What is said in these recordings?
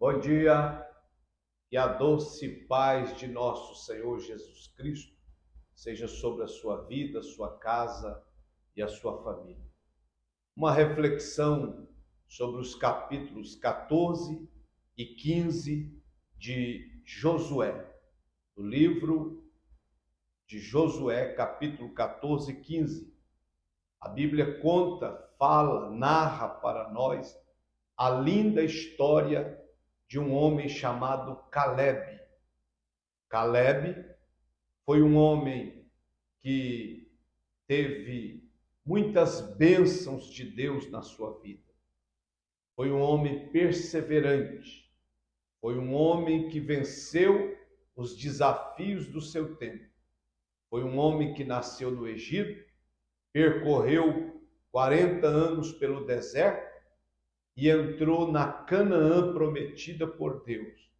Bom dia e a doce paz de nosso Senhor Jesus Cristo seja sobre a sua vida, sua casa e a sua família. Uma reflexão sobre os capítulos 14 e 15 de Josué, do livro de Josué, capítulo 14 e 15. A Bíblia conta, fala, narra para nós a linda história de um homem chamado Caleb. Caleb foi um homem que teve muitas bênçãos de Deus na sua vida. Foi um homem perseverante. Foi um homem que venceu os desafios do seu tempo. Foi um homem que nasceu no Egito, percorreu 40 anos pelo deserto e entrou na Canaã prometida por Deus.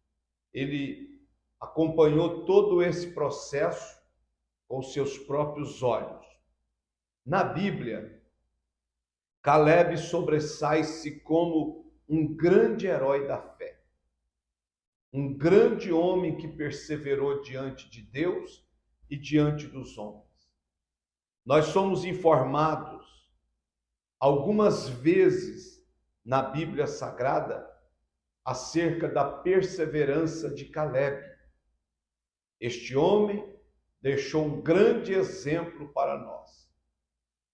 Ele acompanhou todo esse processo com seus próprios olhos. Na Bíblia, Caleb sobressai-se como um grande herói da fé, um grande homem que perseverou diante de Deus e diante dos homens. Nós somos informados algumas vezes na Bíblia Sagrada acerca da perseverança de Caleb. Este homem deixou um grande exemplo para nós,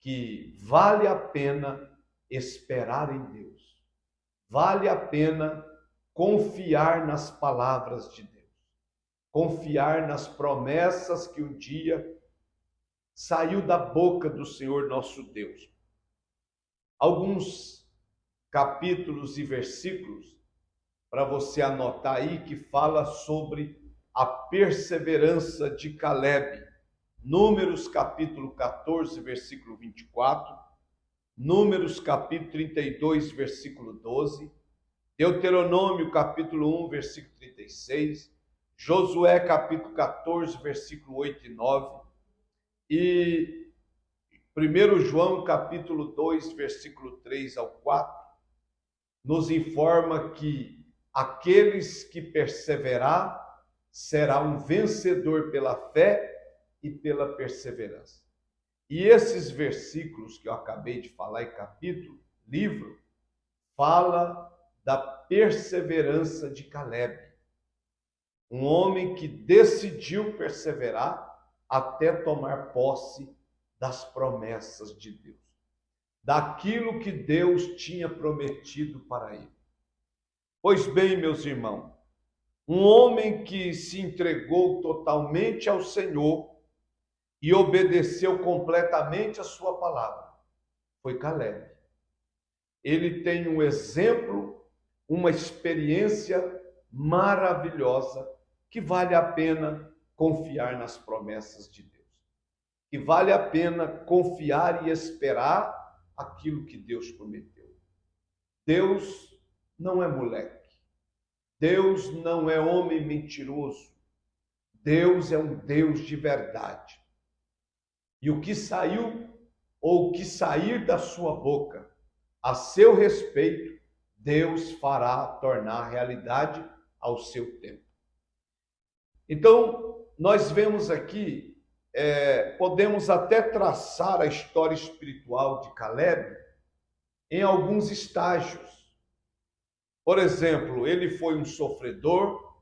que vale a pena esperar em Deus, vale a pena confiar nas palavras de Deus, confiar nas promessas que um dia saiu da boca do Senhor nosso Deus. Alguns capítulos e versículos para você anotar aí que fala sobre a perseverança de Caleb. Números capítulo 14, versículo 24, Números capítulo 32, versículo 12, Deuteronômio capítulo 1, versículo 36, Josué capítulo 14, versículo 8 e 9, e 1 João capítulo 2, versículo 3 ao 4, nos informa que aqueles que perseverar será um vencedor pela fé e pela perseverança. E esses versículos que eu acabei de falar em capítulo, livro, fala da perseverança de Caleb, um homem que decidiu perseverar até tomar posse das promessas de Deus, daquilo que Deus tinha prometido para ele. Pois bem, meus irmãos, um homem que se entregou totalmente ao Senhor e obedeceu completamente a sua palavra foi Caleb. Ele tem um exemplo, uma experiência maravilhosa que vale a pena confiar nas promessas de Deus, que vale a pena confiar e esperar aquilo que Deus prometeu. Deus não é moleque. Deus não é homem mentiroso. Deus é um Deus de verdade. E o que saiu ou o que sair da sua boca a seu respeito, Deus fará tornar realidade ao seu tempo. Então, nós vemos aqui, podemos até traçar a história espiritual de Caleb em alguns estágios. Por exemplo, ele foi um sofredor,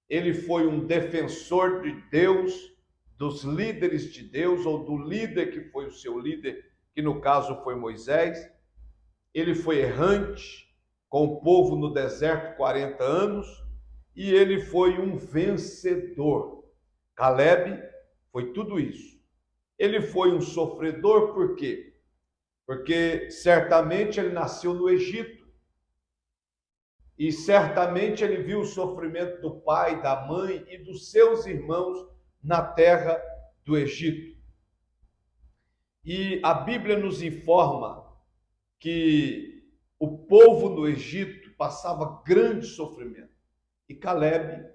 ele foi um defensor de Deus, dos líderes de Deus, ou do líder que foi o seu líder, que no caso foi Moisés. Ele foi errante com o povo no deserto 40 anos e ele foi um vencedor. Caleb foi tudo isso. Ele foi um sofredor por quê? Porque certamente ele nasceu no Egito e certamente ele viu o sofrimento do pai, da mãe e dos seus irmãos na terra do Egito. E a Bíblia nos informa que o povo do Egito passava grande sofrimento e Caleb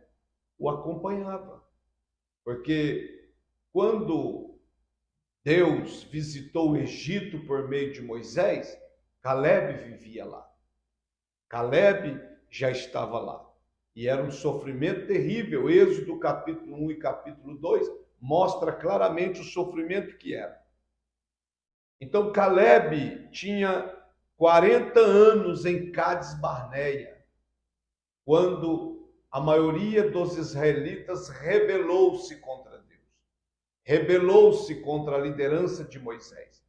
o acompanhava, porque quando Deus visitou o Egito por meio de Moisés, Caleb vivia lá. Caleb já estava lá. E era um sofrimento terrível. Êxodo capítulo 1 e capítulo 2 mostra claramente o sofrimento que era. Então Caleb tinha 40 anos em Cades Barneia, quando a maioria dos israelitas rebelou-se contra Deus, rebelou-se contra a liderança de Moisés.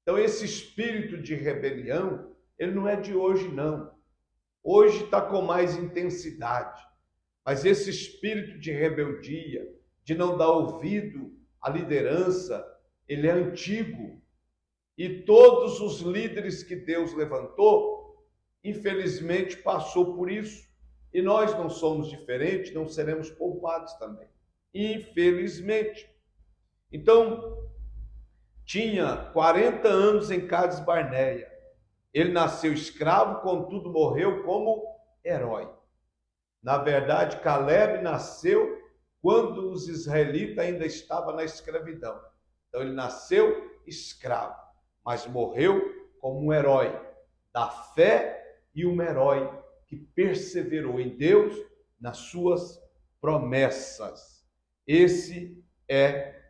Então esse espírito de rebelião, ele não é de hoje não. Hoje está com mais intensidade, mas esse espírito de rebeldia, de não dar ouvido à liderança, ele é antigo. E todos os líderes que Deus levantou, infelizmente, passou por isso. E nós não somos diferentes, não seremos poupados também. Infelizmente. Então, tinha 40 anos em Cades Barneia. Ele nasceu escravo, contudo morreu como herói. Na verdade, Caleb nasceu quando os israelitas ainda estavam na escravidão. Então, ele nasceu escravo, mas morreu como um herói da fé e um herói que perseverou em Deus nas suas promessas. Esse é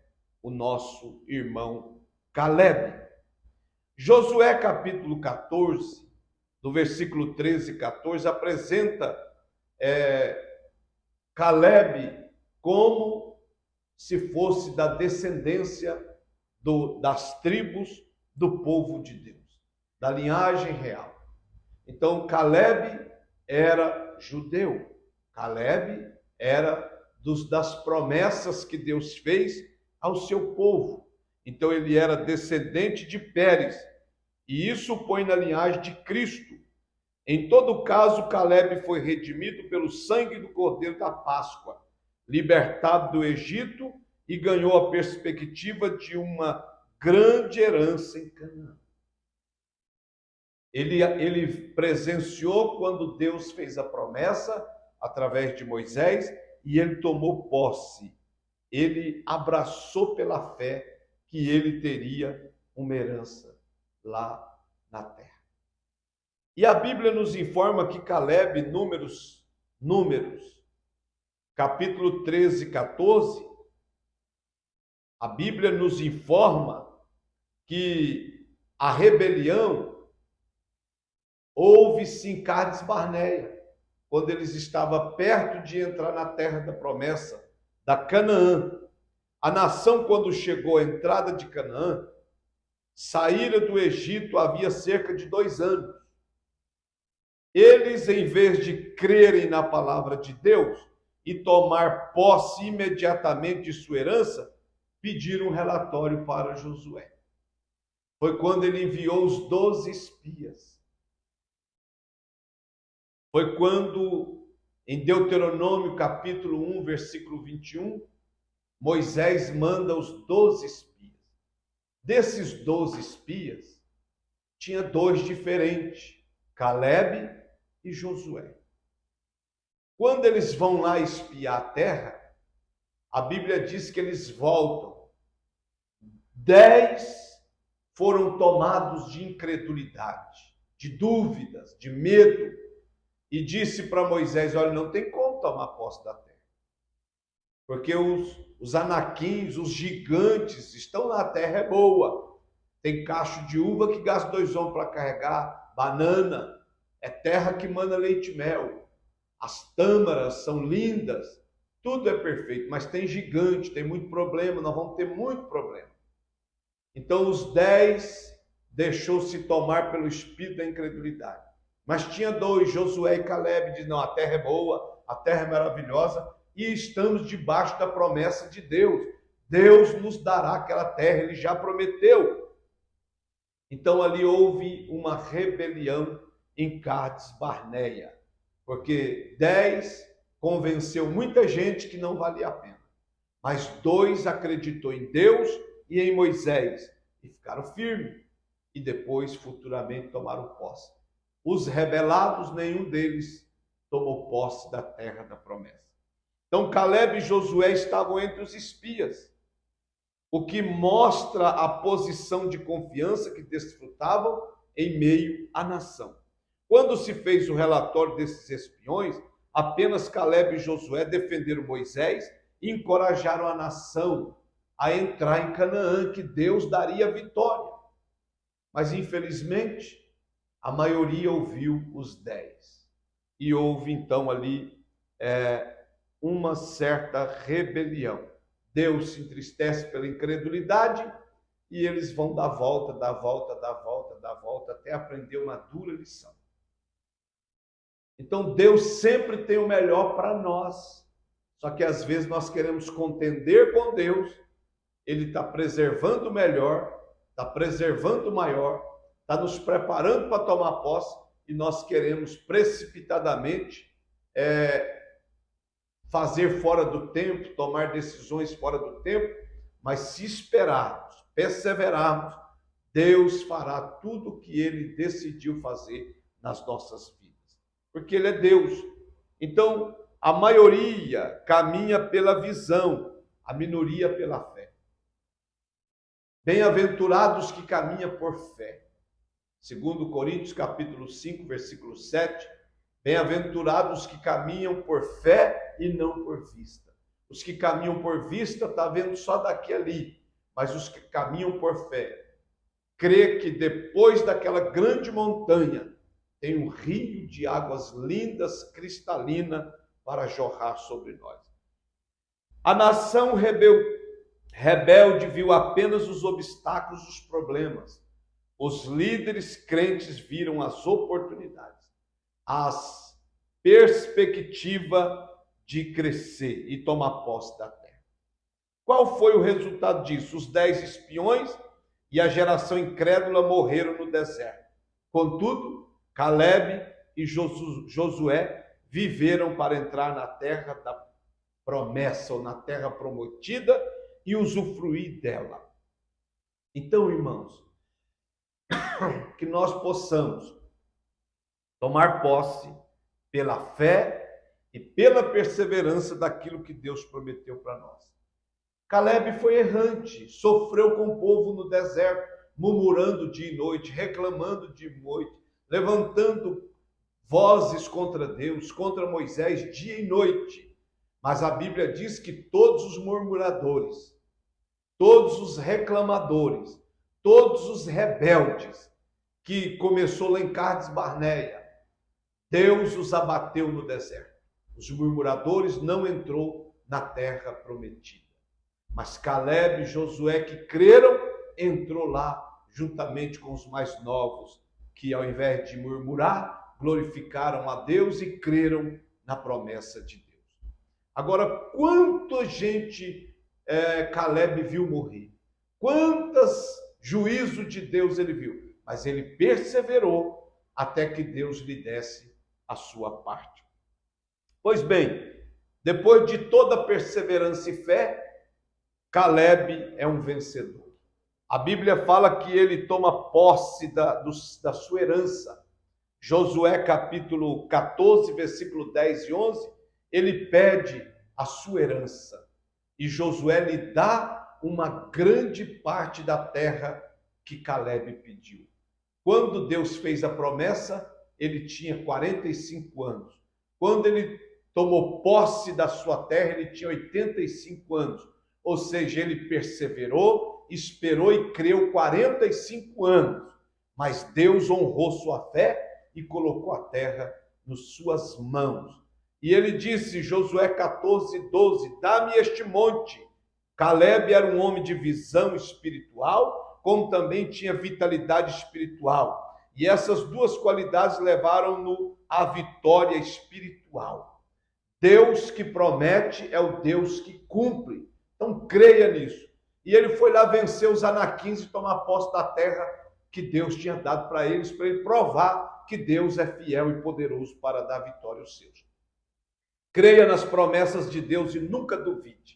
o nosso irmão Caleb. Josué capítulo 14, do versículo 13 e 14, apresenta Caleb como se fosse da descendência das tribos do povo de Deus, da linhagem real. Então, Caleb era judeu. Caleb era das promessas que Deus fez ao seu povo. Então, ele era descendente de Pérez. E isso põe na linhagem de Cristo. Em todo caso, Caleb foi redimido pelo sangue do Cordeiro da Páscoa, libertado do Egito e ganhou a perspectiva de uma grande herança em Canaã. Ele presenciou quando Deus fez a promessa através de Moisés e ele tomou posse. Ele abraçou pela fé que ele teria uma herança lá na terra. E a Bíblia nos informa que Caleb, Números, capítulo 13 e 14, a Bíblia nos informa que a rebelião houve-se em Cades Barneia, quando eles estavam perto de entrar na terra da promessa, da Canaã. A nação, quando chegou à entrada de Canaã, saíra do Egito havia cerca de 2 anos. Eles, em vez de crerem na palavra de Deus e tomar posse imediatamente de sua herança, pediram um relatório para Josué. Foi quando ele enviou os 12 espias. Foi quando, em Deuteronômio capítulo 1, versículo 21, Moisés manda os 12 espias. Desses 12 espias, tinha 2 diferentes, Caleb e Josué. Quando eles vão lá espiar a terra, a Bíblia diz que eles voltam. 10 foram tomados de incredulidade, de dúvidas, de medo, e disse para Moisés: olha, não tem como tomar posse da terra, porque os anaquins, os gigantes estão lá, a terra é boa, tem cacho de uva que gasta 2 homens para carregar, banana, é terra que manda leite e mel, as tâmaras são lindas, tudo é perfeito, mas tem gigante, tem muito problema, nós vamos ter muito problema. Então os 10 deixou-se tomar pelo espírito da incredulidade. Mas tinha 2, Josué e Caleb, diz: não, a terra é boa, a terra é maravilhosa e estamos debaixo da promessa de Deus. Deus nos dará aquela terra, ele já prometeu. Então ali houve uma rebelião em Cades Barneia, porque 10 convenceu muita gente que não valia a pena, mas 2 acreditou em Deus e em Moisés e ficaram firmes e depois futuramente tomaram posse. Os rebelados, nenhum deles tomou posse da terra da promessa. Então Caleb e Josué estavam entre os espias, o que mostra a posição de confiança que desfrutavam em meio à nação. Quando se fez o relatório desses espiões, apenas Calebe e Josué defenderam Moisés e encorajaram a nação a entrar em Canaã, que Deus daria a vitória. Mas, infelizmente, a maioria ouviu os 10. E houve, então, ali uma certa rebelião. Deus se entristece pela incredulidade e eles vão dar volta, até aprender uma dura lição. Então, Deus sempre tem o melhor para nós. Só que, às vezes, nós queremos contender com Deus. Ele está preservando o melhor, está preservando o maior, está nos preparando para tomar posse e nós queremos precipitadamente fazer fora do tempo, tomar decisões fora do tempo, mas se esperarmos, perseverarmos, Deus fará tudo o que Ele decidiu fazer nas nossas vidas, porque Ele é Deus. Então, a maioria caminha pela visão, a minoria pela fé. Bem-aventurados que caminham por fé. Segundo Coríntios, capítulo 5, versículo 7, bem-aventurados que caminham por fé e não por vista. Os que caminham por vista estão vendo só daqui ali, mas os que caminham por fé, crê que depois daquela grande montanha tem um rio de águas lindas, cristalina, para jorrar sobre nós. A nação rebelde viu apenas os obstáculos, os problemas. Os líderes crentes viram as oportunidades, as perspectivas de crescer e tomar posse da terra. Qual foi o resultado disso? Os 10 espiões e a geração incrédula morreram no deserto. Contudo, Calebe e Josué viveram para entrar na terra da promessa, ou na terra prometida, e usufruir dela. Então, irmãos, que nós possamos tomar posse pela fé e pela perseverança daquilo que Deus prometeu para nós. Calebe foi errante, sofreu com o povo no deserto, murmurando dia e noite, reclamando dia e noite, levantando vozes contra Deus, contra Moisés, dia e noite. Mas a Bíblia diz que todos os murmuradores, todos os reclamadores, todos os rebeldes, que começou lá em Cades Barneia, Deus os abateu no deserto. Os murmuradores não entrou na terra prometida. Mas Calebe e Josué, que creram, entrou lá juntamente com os mais novos, que ao invés de murmurar, glorificaram a Deus e creram na promessa de Deus. Agora, quanta gente Calebe viu morrer? Quantos juízos de Deus ele viu? Mas ele perseverou até que Deus lhe desse a sua parte. Pois bem, depois de toda perseverança e fé, Calebe é um vencedor. A Bíblia fala que ele toma posse da sua herança. Josué capítulo 14, versículo 10 e 11, ele pede a sua herança. E Josué lhe dá uma grande parte da terra que Calebe pediu. Quando Deus fez a promessa, ele tinha 45 anos. Quando ele tomou posse da sua terra, ele tinha 85 anos. Ou seja, ele perseverou, esperou e creu 45 anos. Mas Deus honrou sua fé e colocou a terra nas suas mãos. E ele disse, Josué 14, 12, dá-me este monte. Calebe era um homem de visão espiritual, como também tinha vitalidade espiritual. E essas duas qualidades levaram-no à vitória espiritual. Deus que promete é o Deus que cumpre. Então creia nisso. E ele foi lá vencer os anaquins e tomar posse da terra que Deus tinha dado para eles, para ele provar que Deus é fiel e poderoso para dar vitória aos seus. Creia nas promessas de Deus e nunca duvide.